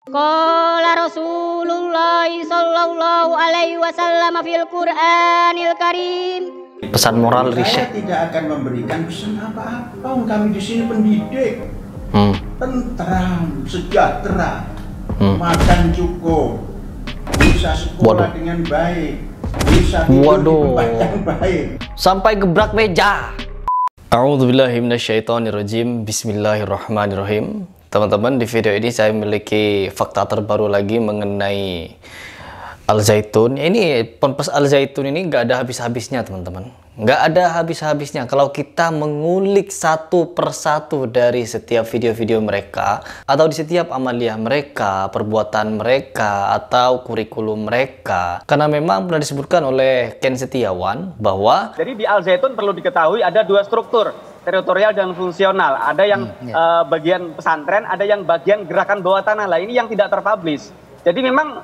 Qala Rasulullah sallallahu alaihi wasallam fil Qur'anil Karim. Pesan moral Risha. Saya tidak akan memberikan pesan apa-apa. Kami di sini pendidik, tentram, sejahtera, makan cukup, bisa sekolah dengan baik, bisa tidur di tempat yang baik, sampai gebrak meja. A'udzubillahi minasyaitonirrajim. Bismillahirrahmanirrahim. Teman-teman, di video ini saya memiliki fakta terbaru lagi mengenai Al-Zaitun. Ini Ponpes Al-Zaitun ini nggak ada habis-habisnya, teman-teman. Nggak ada habis-habisnya kalau kita mengulik satu persatu dari setiap video-video mereka, atau di setiap amaliyah mereka, perbuatan mereka, atau kurikulum mereka. Karena memang pernah disebutkan oleh Ken Setiawan bahwa jadi di Al-Zaitun perlu diketahui ada dua struktur, teritorial dan fungsional. Ada yang bagian pesantren, ada yang bagian gerakan bawah tanah. Lah ini yang tidak terpublish. Jadi memang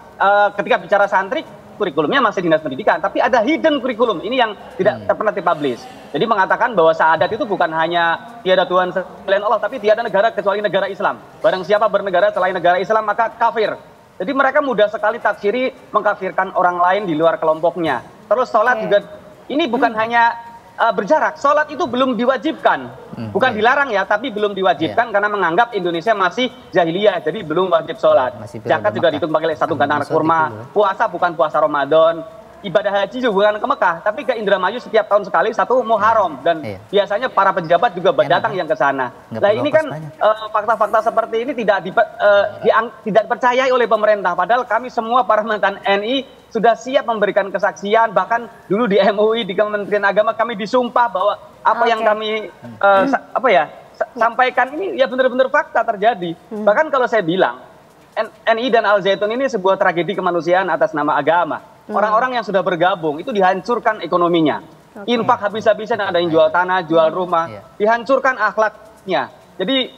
ketika bicara santri, kurikulumnya masih dinas pendidikan, tapi ada hidden kurikulum ini yang tidak pernah dipublish. Jadi mengatakan bahwa syahadat itu bukan hanya tiada Tuhan selain Allah, tapi tiada negara kecuali negara Islam. Barang siapa bernegara selain negara Islam maka kafir. Jadi mereka mudah sekali tafsiri mengkafirkan orang lain di luar kelompoknya. Terus sholat juga ini bukan hanya berjarak, sholat itu belum diwajibkan. Bukan dilarang ya, tapi belum diwajibkan karena menganggap Indonesia masih jahiliyah, jadi belum wajib sholat. Zakat juga dihitung pakai satu gandang kurma. Puasa bukan puasa Ramadan. Ibadah haji juga bukan ke Mekah, tapi ke Indramayu setiap tahun sekali satu Muharram, dan biasanya para pejabat juga datang yang ke sana. Nah ini kan fakta-fakta seperti ini tidak dipercayai oleh pemerintah, padahal kami semua para mantan NI sudah siap memberikan kesaksian. Bahkan dulu di MUI, di Kementerian Agama kami disumpah bahwa apa yang kami sampaikan ini ya benar-benar fakta terjadi. Bahkan kalau saya bilang NI dan Al-Zaitun ini sebuah tragedi kemanusiaan atas nama agama. Orang-orang yang sudah bergabung itu dihancurkan ekonominya. Infak habis-habisan, ada yang jual tanah, jual rumah, dihancurkan akhlaknya. Jadi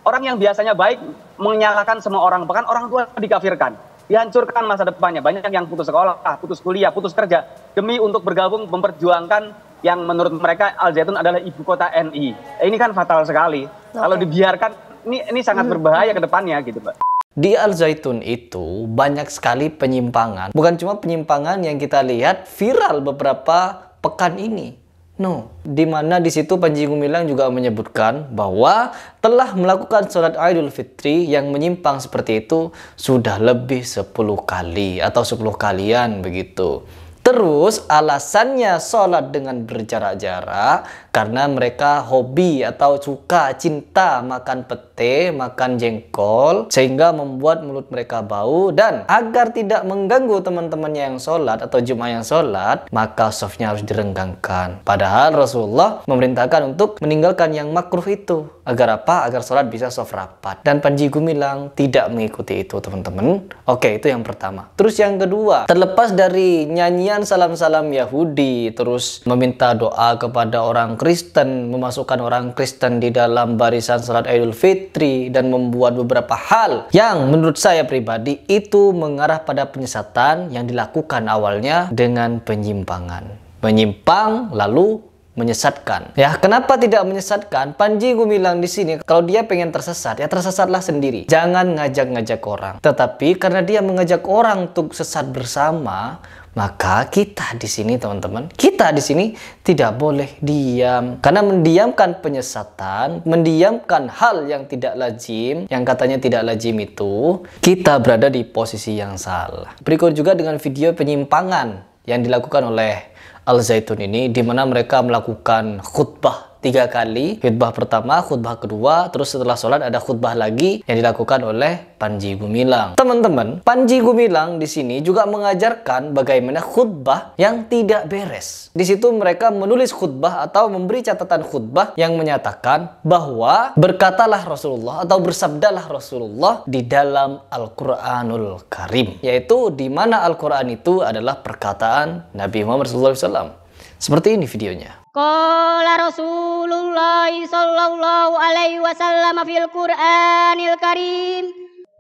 orang yang biasanya baik menyalahkan semua orang, bahkan orang tua dikafirkan, dihancurkan masa depannya. Banyak yang putus sekolah, putus kuliah, putus kerja demi untuk bergabung memperjuangkan yang menurut mereka Al-Zaitun adalah ibu kota NI. Ini kan fatal sekali. Kalau dibiarkan ini sangat berbahaya ke depannya gitu, Pak. Di Al-Zaitun itu banyak sekali penyimpangan. Bukan cuma penyimpangan yang kita lihat viral beberapa pekan ini. No, dimana di situ Panji Gumilang juga menyebutkan bahwa telah melakukan sholat Idul Fitri yang menyimpang seperti itu sudah lebih 10 kali atau 10 kalian begitu. Terus alasannya sholat dengan berjarak-jarak karena mereka hobi atau suka cinta makan pete, makan jengkol, sehingga membuat mulut mereka bau. Dan agar tidak mengganggu teman-temannya yang sholat atau jemaah yang sholat, maka softnya harus direnggangkan. Padahal Rasulullah memerintahkan untuk meninggalkan yang makruh itu. Agar apa? Agar sholat bisa soft rapat. Dan Panji Gumilang tidak mengikuti itu, teman-teman. Oke, itu yang pertama. Terus yang kedua, terlepas dari nyanyian salam-salam Yahudi, terus meminta doa kepada orang Kristen, memasukkan orang Kristen di dalam barisan salat Idul Fitri, dan membuat beberapa hal yang menurut saya pribadi itu mengarah pada penyesatan yang dilakukan awalnya dengan penyimpangan. Menyimpang lalu menyesatkan. Ya, kenapa tidak menyesatkan? Panji Gumilang di sini kalau dia pengen tersesat, ya tersesatlah sendiri. Jangan ngajak-ngajak orang. Tetapi karena dia mengajak orang untuk sesat bersama, maka kita di sini, teman-teman, kita di sini tidak boleh diam. Karena mendiamkan penyesatan, mendiamkan hal yang tidak lazim, yang katanya tidak lazim itu, kita berada di posisi yang salah. Berikut juga dengan video penyimpangan yang dilakukan oleh Al-Zaitun ini, di mana mereka melakukan khutbah 3 kali. Khutbah pertama, khutbah kedua, terus setelah sholat ada khutbah lagi yang dilakukan oleh Panji Gumilang. Teman-teman, Panji Gumilang di sini juga mengajarkan bagaimana khutbah yang tidak beres. Di situ mereka menulis khutbah atau memberi catatan khutbah yang menyatakan bahwa berkatalah Rasulullah atau bersabdalah Rasulullah di dalam Al-Quranul Karim, yaitu di mana Al-Quran itu adalah perkataan Nabi Muhammad SAW. Seperti ini videonya. Qala Rasulullah sallallahu alaihi wasallam fil Qur'anil Karim.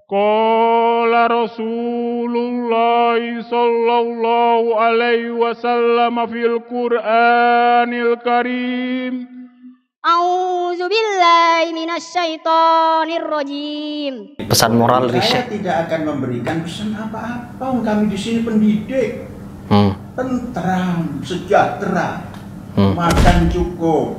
Qala Rasulullah sallallahu alaihi wasallam fil Qur'anil Karim. A'udzubillahi minasyaitonirrajim. Pesan moral Saya Risha. tidak akan memberikan pesan apa-apa. Kami di sini pendidik, tentram, sejahtera, makan cukup,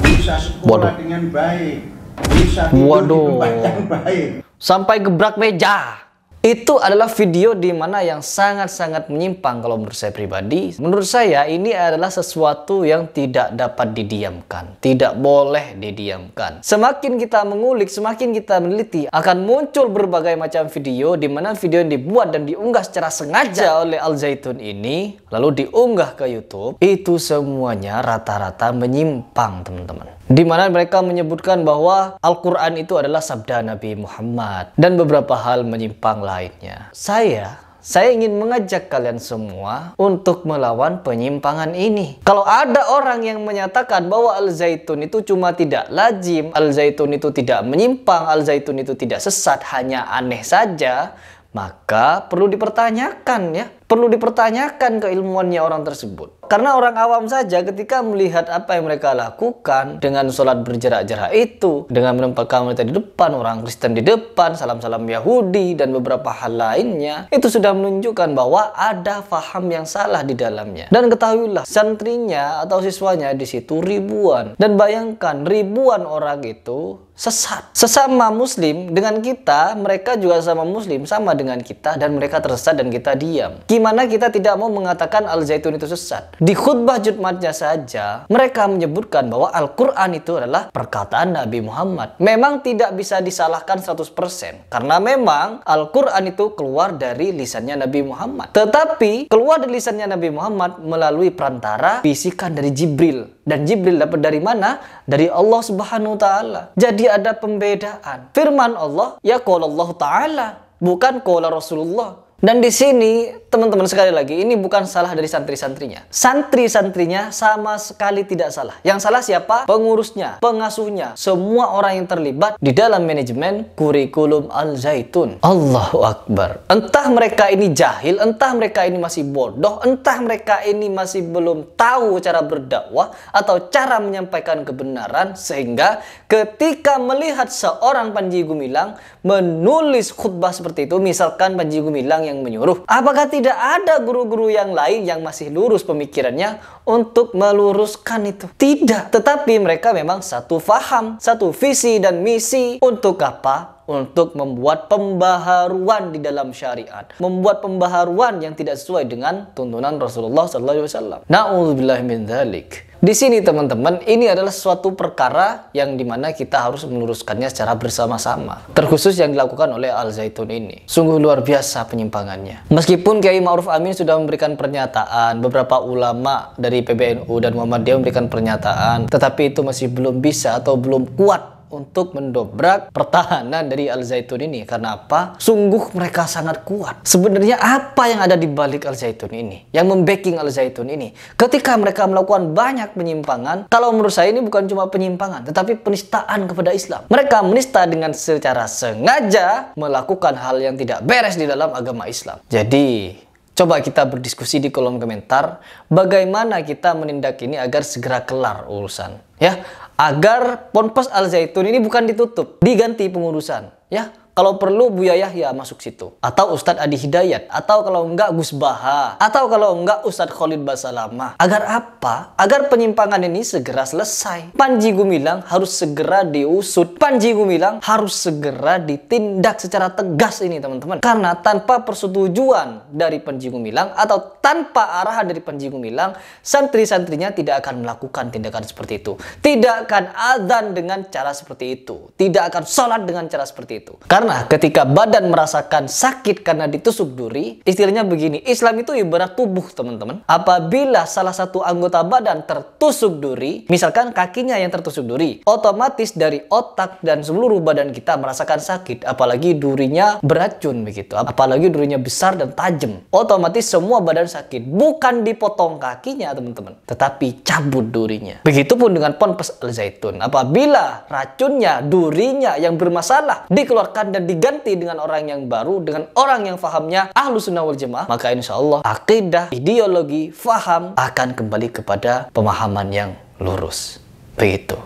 bisa sekolah dengan baik, bisa tidur di tempat yang baik. Sampai gebrak meja. Itu adalah video di mana yang sangat-sangat menyimpang kalau menurut saya pribadi. Menurut saya ini adalah sesuatu yang tidak dapat didiamkan. Tidak boleh didiamkan. Semakin kita mengulik, semakin kita meneliti, akan muncul berbagai macam video di mana video yang dibuat dan diunggah secara sengaja oleh Al Zaitun ini, lalu diunggah ke YouTube, itu semuanya rata-rata menyimpang, teman-teman. Di mana mereka menyebutkan bahwa Al-Quran itu adalah sabda Nabi Muhammad dan beberapa hal menyimpang lainnya. Saya ingin mengajak kalian semua untuk melawan penyimpangan ini. Kalau ada orang yang menyatakan bahwa Al Zaitun itu cuma tidak lazim, Al Zaitun itu tidak menyimpang, Al Zaitun itu tidak sesat, hanya aneh saja, maka perlu dipertanyakan ya. Perlu dipertanyakan keilmuannya orang tersebut. Karena orang awam saja ketika melihat apa yang mereka lakukan dengan sholat berjarak-jarak itu, dengan menempatkan wanita di depan, orang Kristen di depan, salam-salam Yahudi, dan beberapa hal lainnya, itu sudah menunjukkan bahwa ada faham yang salah di dalamnya. Dan ketahuilah, santrinya atau siswanya di situ ribuan. Dan bayangkan, ribuan orang itu sesat. Sesama muslim dengan kita, mereka juga sama muslim, sama dengan kita, dan mereka tersesat dan kita diam. Gimana kita tidak mau mengatakan Al Zaitun itu sesat? Di khutbah Jumatnya saja, mereka menyebutkan bahwa Al-Quran itu adalah perkataan Nabi Muhammad. Memang tidak bisa disalahkan 100%, karena memang Al-Quran itu keluar dari lisannya Nabi Muhammad. Tetapi, keluar dari lisannya Nabi Muhammad melalui perantara bisikan dari Jibril. Dan Jibril dapat dari mana? Dari Allah Subhanahu wa Ta'ala. Jadi ada pembedaan. Firman Allah, ya qala Allah Ta'ala, bukan qala Rasulullah. Dan di sini, teman-teman sekali lagi, ini bukan salah dari santri-santrinya. Santri-santrinya sama sekali tidak salah. Yang salah siapa? Pengurusnya, pengasuhnya, semua orang yang terlibat di dalam manajemen kurikulum Al Zaitun. Allahu Akbar. Entah mereka ini jahil, entah mereka ini masih bodoh, entah mereka ini masih belum tahu cara berdakwah atau cara menyampaikan kebenaran, sehingga ketika melihat seorang Panji Gumilang menulis khutbah seperti itu, misalkan Panji Gumilang yang menyuruh, apakah tidak ada guru-guru yang lain yang masih lurus pemikirannya untuk meluruskan itu? Tidak. Tetapi mereka memang satu faham, satu visi dan misi. Untuk apa? Untuk membuat pembaharuan di dalam syariat, membuat pembaharuan yang tidak sesuai dengan tuntunan Rasulullah SAW. Na'udzubillahi min dzalik. Di sini teman-teman, ini adalah suatu perkara yang dimana kita harus meluruskannya secara bersama-sama. Terkhusus yang dilakukan oleh Al Zaitun ini. Sungguh luar biasa penyimpangannya. Meskipun Kiai Ma'ruf Amin sudah memberikan pernyataan, beberapa ulama dari PBNU dan Muhammadiyah memberikan pernyataan, tetapi itu masih belum bisa atau belum kuat untuk mendobrak pertahanan dari Al Zaitun ini. Karena apa? Sungguh mereka sangat kuat. Sebenarnya apa yang ada di balik Al Zaitun ini? Yang membacking Al Zaitun ini? Ketika mereka melakukan banyak penyimpangan, kalau menurut saya ini bukan cuma penyimpangan, tetapi penistaan kepada Islam. Mereka menista dengan secara sengaja melakukan hal yang tidak beres di dalam agama Islam. Jadi, coba kita berdiskusi di kolom komentar bagaimana kita menindak ini agar segera kelar urusan, ya, agar Ponpes Al Zaitun ini bukan ditutup, diganti pengurusan, ya. Kalau perlu Buya Yahya masuk situ, atau Ustadz Adi Hidayat, atau kalau enggak Gus Baha, atau kalau enggak Ustadz Khalid Basalamah. Agar apa? Agar penyimpangan ini segera selesai. Panji Gumilang harus segera diusut. Panji Gumilang harus segera ditindak secara tegas ini, teman-teman. Karena tanpa persetujuan dari Panji Gumilang atau tanpa arahan dari Panji Gumilang, santri-santrinya tidak akan melakukan tindakan seperti itu. Tidak akan azan dengan cara seperti itu. Tidak akan sholat dengan cara seperti itu. Karena ketika badan merasakan sakit karena ditusuk duri, istilahnya begini, Islam itu ibarat tubuh, teman-teman. Apabila salah satu anggota badan tertusuk duri, misalkan kakinya yang tertusuk duri, otomatis dari otak dan seluruh badan kita merasakan sakit. Apalagi durinya beracun begitu, apalagi durinya besar dan tajam. Otomatis semua badan sakit. Bukan dipotong kakinya, teman-teman, tetapi cabut durinya. Begitupun dengan Ponpes Al Zaitun. Apabila racunnya, durinya yang bermasalah dikeluarkan dan diganti dengan orang yang baru, dengan orang yang fahamnya Ahlus Sunnah wal Jamaah, maka insya Allah akidah, ideologi, faham akan kembali kepada pemahaman yang lurus. Begitu.